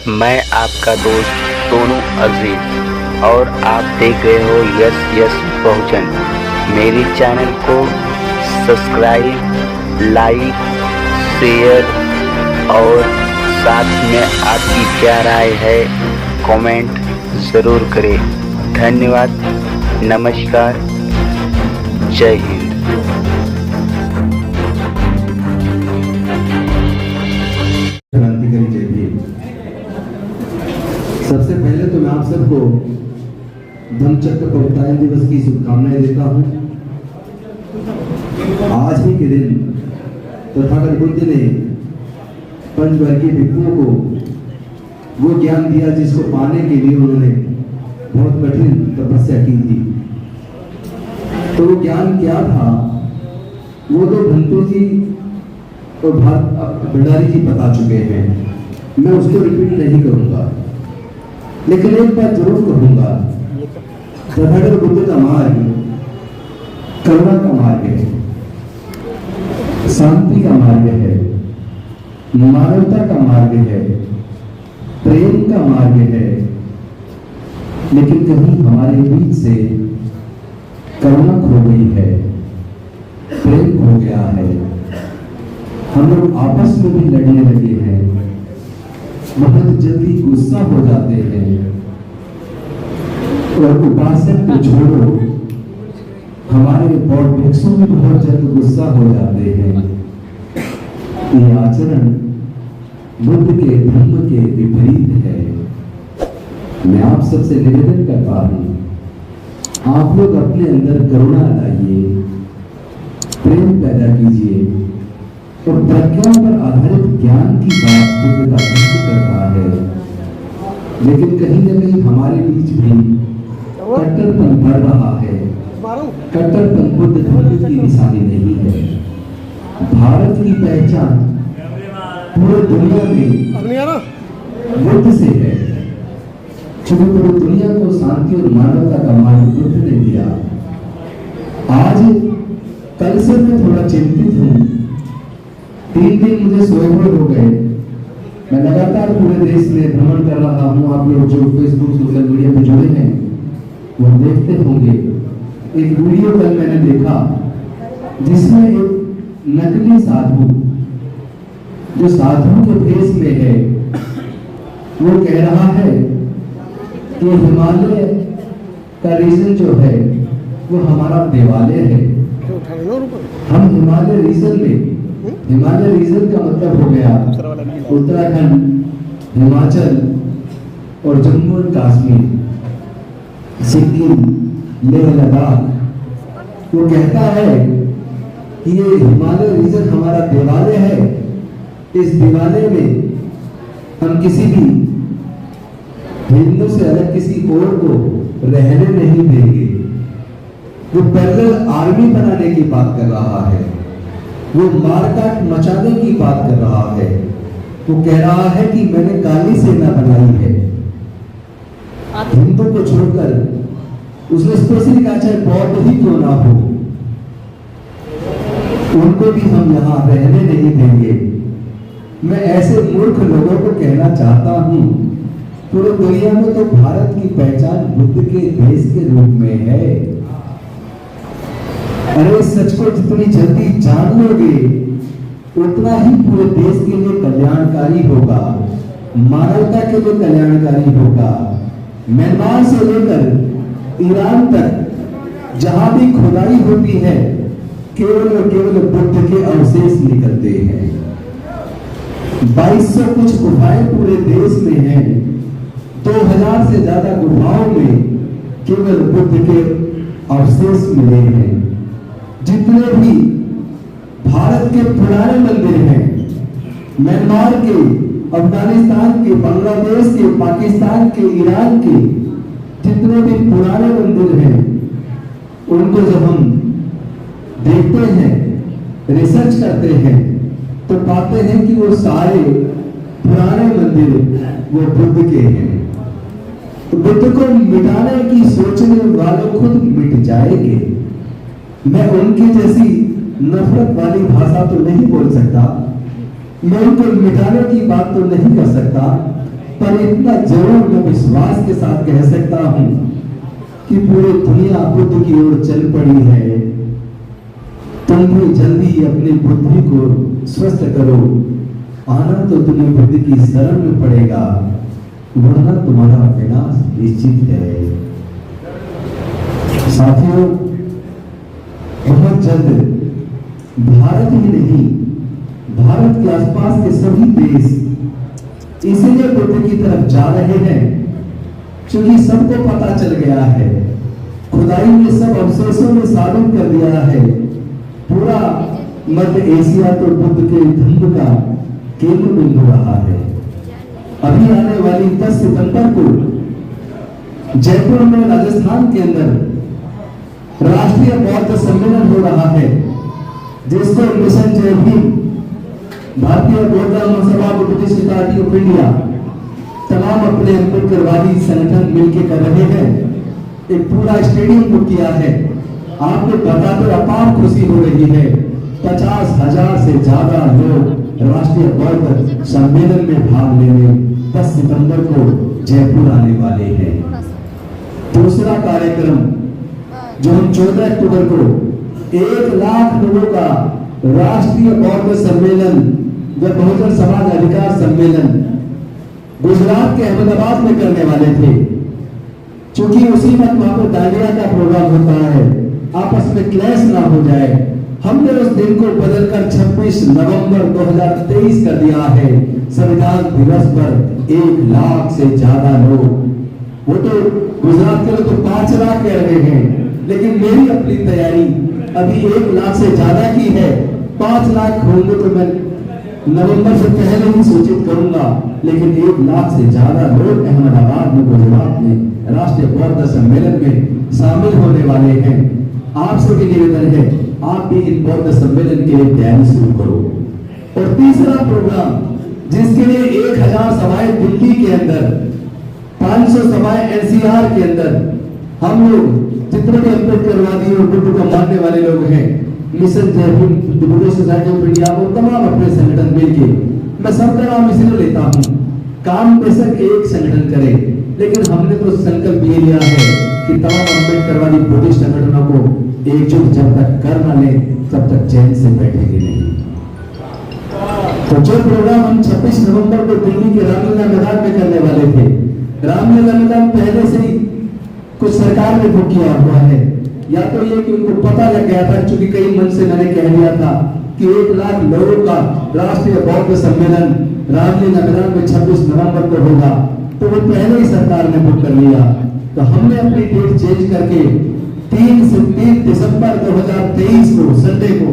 मैं आपका दोस्त सोनू अजीज और आप देख रहे हो यस यस बहुजन। मेरे चैनल को सब्सक्राइब, लाइक, शेयर और साथ में आपकी क्या राय है कमेंट ज़रूर करें। धन्यवाद, नमस्कार, जय हिंद। क्रांतिकारी जय भीम। सबसे पहले तो मैं आप सबको धम्मचक्र प्रवर्तन दिवस की शुभकामनाएं देता हूं। आज ही के दिन तथागत बुद्ध ने पंचवर्गीय भिक्षुओं को वो ज्ञान दिया जिसको पाने के लिए उन्होंने बहुत कठिन तपस्या की थी। तो वो ज्ञान क्या था वो तो भंतु जी और भंडारी जी बता चुके हैं, मैं उसको रिपीट नहीं करूंगा। लेकिन एक बात जरूर कहूंगा, तथागत बुद्ध का मार्ग करुणा का मार्ग है, शांति का मार्ग है, मानवता का मार्ग है, प्रेम का मार्ग है। लेकिन कहीं हमारे बीच से करुणा खो गई है, प्रेम खो गया है। हम लोग आपस में भी लड़ने लगे हैं, बहुत जल्दी गुस्सा हो जाते हैं। और उपासक को छोड़ो, हमारे बौद्ध भिक्षु भी बहुत जल्द गुस्सा हो जाते हैं। ये आचरण बुद्ध के धर्म के विपरीत है। मैं आप सबसे निवेदन करता हूं, आप लोग अपने अंदर करुणा लाइए, प्रेम पैदा कीजिए। और प्रज्ञा पर आधारित ज्ञान की बात बुद्ध का धर्म कर रहा है। लेकिन कहीं न कहीं हमारे बीच भी कट्टरपन बढ़ रहा है। कट्टरपन बुद्ध धर्म की निशानी नहीं है। भारत की पहचान पूरे दुनिया में बुद्ध से है, क्योंकि पूरी दुनिया को शांति और मानवता का मार्ग बुद्ध ने दिया। आज कल से मैं थोड़ा चिंतित हूँ। 3 दिन मुझे सोए हुए हो गए। मैं लगातार पूरे देश में भ्रमण कर रहा हूँ। आप लोग जो फेसबुक सोशल मीडिया पे जुड़े हैं वो देखते होंगे। एक वीडियो कल मैंने देखा जिसमें एक नकली साधु जो साधु के भेष में है वो कह रहा है कि हिमालय का रीजन जो है वो हमारा देवालय है। हम हिमालय रीजन में, हिमालय रीजन का मतलब हो गया उत्तराखंड, हिमाचल और जम्मू और कश्मीर, सिक्किम, लेह लद्दाख। वो कहता है कि ये हिमालय रीजन हमारा देवालय है। इस देवालय में हम किसी भी हिंदू से अलग किसी और को रहने नहीं देंगे। वो पैरेलल आर्मी बनाने की बात कर रहा है, वो मारकाट मचाने की बात कर रहा है। वो कह रहा है कि मैंने काली सेना बनाई है। हिंदू को छोड़कर उसने स्पेशली कहा चाहे बौद्ध ही क्यों ना हो, उनको भी हम यहाँ रहने नहीं देंगे। मैं ऐसे मूर्ख लोगों को कहना चाहता हूँ, पूरे दुनिया में तो भारत की पहचान बुद्ध के देश के रूप में है। अरे सच को जितनी जल्दी जान लोगे उतना ही पूरे देश के लिए कल्याणकारी होगा, मानवता के लिए कल्याणकारी होगा। म्यांमार से लेकर ईरान तक जहां भी खुदाई होती है केवल और केवल बुद्ध के अवशेष निकलते हैं। 2200 कुछ गुफाएं पूरे देश में हैं। 2000 से ज्यादा गुफाओं में केवल बुद्ध के अवशेष मिले हैं। जितने भी भारत के पुराने मंदिर हैं, म्यांमार के, अफगानिस्तान के, बांग्लादेश के, पाकिस्तान के, ईरान के जितने भी पुराने मंदिर हैं, उनको जब हम देखते हैं, रिसर्च करते हैं, तो पाते हैं कि वो सारे पुराने मंदिर वो बुद्ध के हैं। तो बुद्ध को मिटाने की सोचने वाले खुद मिट जाएंगे। मैं उनकी जैसी नफरत वाली भाषा तो नहीं बोल सकता, मैं उनको मिटाने की बात तो नहीं कर सकता, पर इतना जरूर मैं विश्वास के साथ कह सकता हूं कि पूरी दुनिया बुद्ध की ओर चल पड़ी है। तुम भी जल्दी अपनी बुद्धि को स्वस्थ करो, आना तो तुम्हें बुद्ध की शरण में पड़ेगा, वरना तुम्हारा विनाश निश्चित है। साथियों, बहुत जल्द भारत ही नहीं, भारत के आसपास के सभी देश इसीलिए बुद्ध की तरफ जा रहे हैं क्योंकि सबको पता चल गया है, खुदाई ने सब अवशेषों में साबित कर दिया है, पूरा मध्य एशिया तो बुद्ध के धम्म का केंद्र बिंदु रहा है। अभी आने वाली 10 सितंबर को जयपुर में राजस्थान के अंदर राष्ट्रीय बौद्ध सम्मेलन हो रहा है, जिसको मिशन जय भीम, भारतीय बौद्ध महासभा, बुद्धिस्ट पार्टी ऑफ इंडिया, तमाम अपने अम्बेडकरवादी संगठन मिलकर कर रहे हैं। एक पूरा स्टेडियम बुक किया है। आपको बताकर अपार खुशी हो रही है, 50,000 से ज्यादा लोग राष्ट्रीय बौद्ध सम्मेलन में भाग लेने 10 सितंबर को जयपुर आने वाले हैं। दूसरा कार्यक्रम जो हम 14 अक्टूबर को 1 लाख लोगों का राष्ट्रीय बौद्ध सम्मेलन व बहुजन समाज अधिकार सम्मेलन गुजरात के अहमदाबाद में करने वाले थे। क्योंकि उसी वक्त वहां पर दांडिया का प्रोग्राम होता है, आपस में क्लैश ना हो जाए, हमने उस दिन को बदलकर 26 नवंबर 2023 कर दिया है। संविधान दिवस पर 1 लाख से ज्यादा लोग, वो तो गुजरात के लोग तो 5 लाख कह रहे हैं, लेकिन मेरी अपनी तैयारी अभी 1 लाख से ज्यादा की है। 5 लाख होंगे तो मैं नवंबर से पहले ही सूचित करूंगा, लेकिन 1 लाख से ज्यादा लोग अहमदाबाद में, गुजरात में राष्ट्रीय बौद्ध सम्मेलन में शामिल होने वाले हैं। आपसे भी निवेदन है, आप भी इन बौद्ध सम्मेलन के लिए तैयारी शुरू करो। और तीसरा प्रोग्राम, जिसके लिए 1000 सभाएं दिल्ली के अंदर, 500 सभाएं एनसीआर के अंदर, हम लोग जितने भी अम्बेडकरवादी और बुद्ध को मानने वाले लोग हैं, मिशन जय Bhim, Buddhist society of India और तमाम अपने संगठन मिलके, मैं सबका नाम इसलिए लेता हूँ, काम बेशक एक संगठन करे, लेकिन हमने तो संकल्प ये लिया है कि तमाम अम्बेडकरवादी बुद्धिस्ट संगठनों को एकजुट जब तक कर न ले, तब तक चैन से बैठेंगे नहीं। तो जो प्रोग्राम हम 26 नवंबर को दिल्ली के रामलीला मैदान में करने वाले थे, रामलीला मैदान पहले से ही कुछ सरकार ने बुक किया हुआ है, या तो ये कि उनको पता लग गया था, क्योंकि कई मन से मैंने कह दिया था कि 1 लाख लोगों का राष्ट्रीय बौद्ध सम्मेलन रामलीला मैदान में 26 नवंबर को होगा, तो वो पहले ही सरकार ने बुक कर लिया। तो हमने अपनी डेट चेंज करके 3 दिसंबर 2023 को संडे को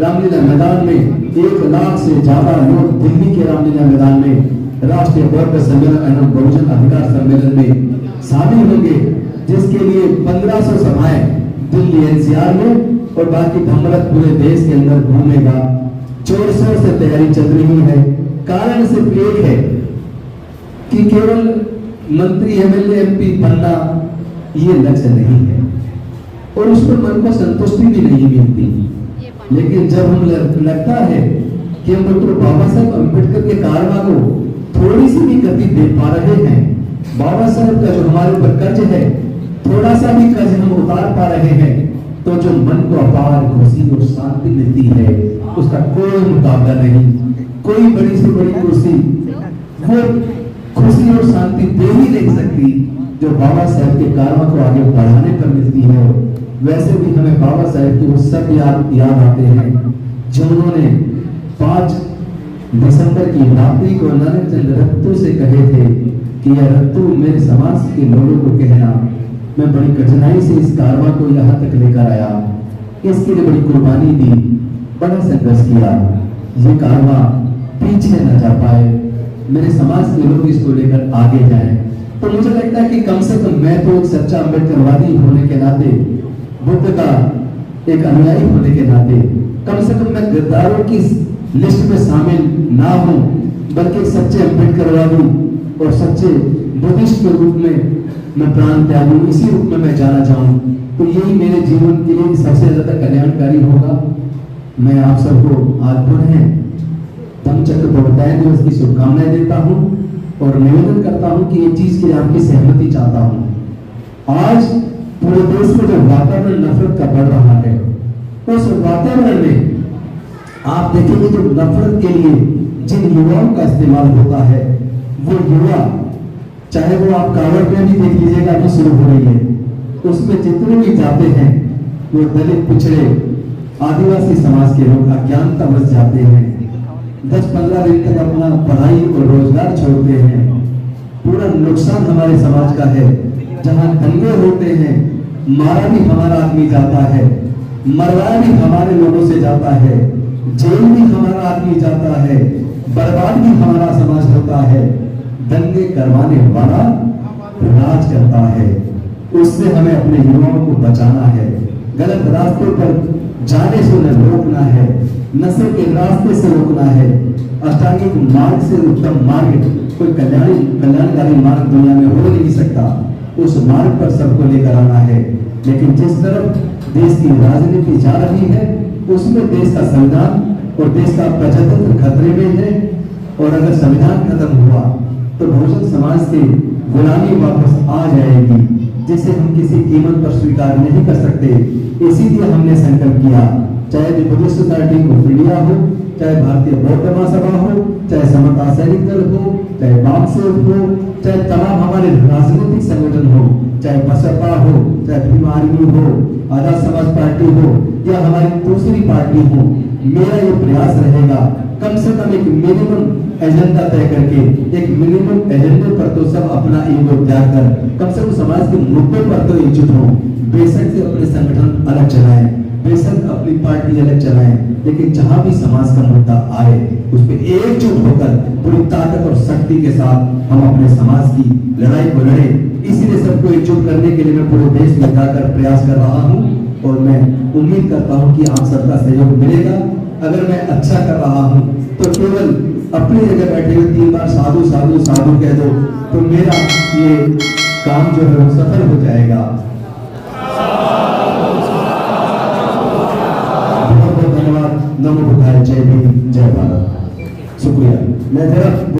रामलीला मैदान में 1 लाख से ज्यादा लोग दिल्ली के रामलीला मैदान में राष्ट्रीय बौद्ध सम्मेलन एवं बहुजन अधिकार सम्मेलन में शामिल होंगे, जिसके लिए 1500 सभाएं दिल्ली एनसीआर में और बाकी धम्मरथ पूरे देश के अंदर घूमेगा। जोर शोर से तैयारी चल रही है। कारण सिर्फ एक है कि केवल मंत्री, एमएलए, एमपी बनना ये लक्ष्य नहीं है, और उस पर मन को संतुष्टि भी नहीं मिलती। लेकिन जब हम लगता है कि हम डॉक्टर बाबा साहब अम्बेडकर के कारवा को थोड़ी सी भी गति दे पा रहे हैं, बाबा साहब का जो हमारे ऊपर कर्ज है, थोड़ा सा भी कर्ज हम उतार पा रहे हैं, तो जो मन को अपार खुशी और शांति मिलती है, उसका कोई मुकाबला नहीं। कोई बड़ी से बड़ी खुशी वो खुशी और शांति दे ही नहीं सकती जो बाबा साहब के कारवा को आगे बढ़ाने पर मिलती है। वैसे भी हमें बाबा साहब की वो सब याद आते हैं जो उन्होंने 5 दिसंबर की रात्रि को नानक चंद रत्तू से कहे थे कि यह रत्तू मेरे समाज के लोगों को कहना, मैं बड़ी कठिनाई से इस कारवा को यहाँ तक लेकर आया, इसके लिए बड़ी कुर्बानी दी, बड़ा संघर्ष किया, ये कारवा पीछे न जा पाए, मेरे समाज के लोग इसको लेकर आगे जाएं। तो मुझे लगता है कि कम से कम मैं तो एक सच्चा अम्बेडकरवादी होने के नाते, बुद्ध का एक अनुयायी होने के नाते, कम से कम मैं गद्दारों की लिस्ट में शामिल ना हूं, बल्कि एक सच्चे अम्बेडकरवादी और सच्चे बुद्धिस्ट के रूप में मैं प्राण त्यागूं, इसी रूप में मैं जाना चाहूं। तो यही मेरे जीवन के लिए सबसे ज्यादा कल्याणकारी होगा। मैं आप सबको आज पुनः धम्म चक्र प्रवर्तन दिवस की शुभकामनाएं देता हूं और निवेदन करता हूं कि ये चीज के लिए आपकी सहमति चाहता हूं। आज पूरे देश में जो वातावरण नफरत का बढ़ रहा है, उस वातावरण में आप देखेंगे जो नफरत के लिए जिन युवाओं का इस्तेमाल होता है, वो युवा, चाहे वो आप कांवड़ में भी देख लीजिएगा अभी शुरू हो रही है, उसमें जितने भी जाते हैं वो दलित, पिछड़े, आदिवासी समाज के लोग अज्ञानता बस जाते हैं, 10-15 दिन तक अपना पढ़ाई और रोजगार छोड़ते हैं। पूरा नुकसान हमारे समाज का है। जहां दंगे होते हैं, मारा भी हमारा आदमी जाता है, मरवाया भी हमारे लोगों से जाता है, जेल भी हमारा आदमी जाता है, बर्बाद भी हमारा समाज होता है। दंगे करवाने वाला राज करता है। उससे हमें अपने युवाओं को बचाना है। गलत रास्ते पर जाने से उन्हें रोकना है, नशे के रास्ते से रोकना है। अष्टांगिक मार्ग से उत्तम मार्ग, कोई कल्याणकारी मार्ग दुनिया में हो नहीं सकता। उस मार्ग पर सबको लेकर आना है। लेकिन जिस तरफ देश की राजनीति जा रही है, उसमें देश का संविधान और देश का प्रजातंत्र खतरे में है। और अगर संविधान खत्म हुआ तो बहुजन समाज से गुलामी वापस आ जाएगी, जिसे हम किसी कीमत पर स्वीकार नहीं कर सकते। इसीलिए हमने संकल्प किया, चाहे the Buddhist society of India हो, चाहे भारतीय बौद्ध महासभा हो, चाहे समता सैनिक दल हो, चाहे बामसेव हो, चाहे तमाम हमारे राजनीतिक संगठन हो, चाहे बसपा हो, चाहे भीम आर्मी हो, आजाद समाज पार्टी हो, या हमारी दूसरी पार्टी हो, मेरा ये प्रयास रहेगा कम से कम एक मिनिमम एजेंडा तय करके, एक मिनिमम एजेंडे पर तो सब अपना ईगो त्याग कर कम से कम समाज के मुद्दे पर तो एकजुट हो। बेशक से अपने संगठन अलग चलाएं, बेशक अपनी पार्टी अलग चलाएं, लेकिन जहां भी समाज का मुद्दा आए उस पर एकजुट होकर पूरी ताकत और शक्ति के साथ हम अपने समाज की लड़ाई को लड़े। इसीलिए सबको एकजुट करने के लिए मैं पूरे देश में जाकर प्रयास कर रहा हूं और मैं उम्मीद करता हूं कि आप सबका सहयोग मिलेगा। अगर मैं अच्छा कर रहा हूं तो केवल अपनी जगह बैठे हुए 3 बार साधु साधु साधु कह दो तो मेरा ये काम जो है वो सफल हो जाएगा। बहुत बहुत धन्यवाद। नमो बुद्धाय। जय भीम, जय भारत। शुक्रिया। मैं जरा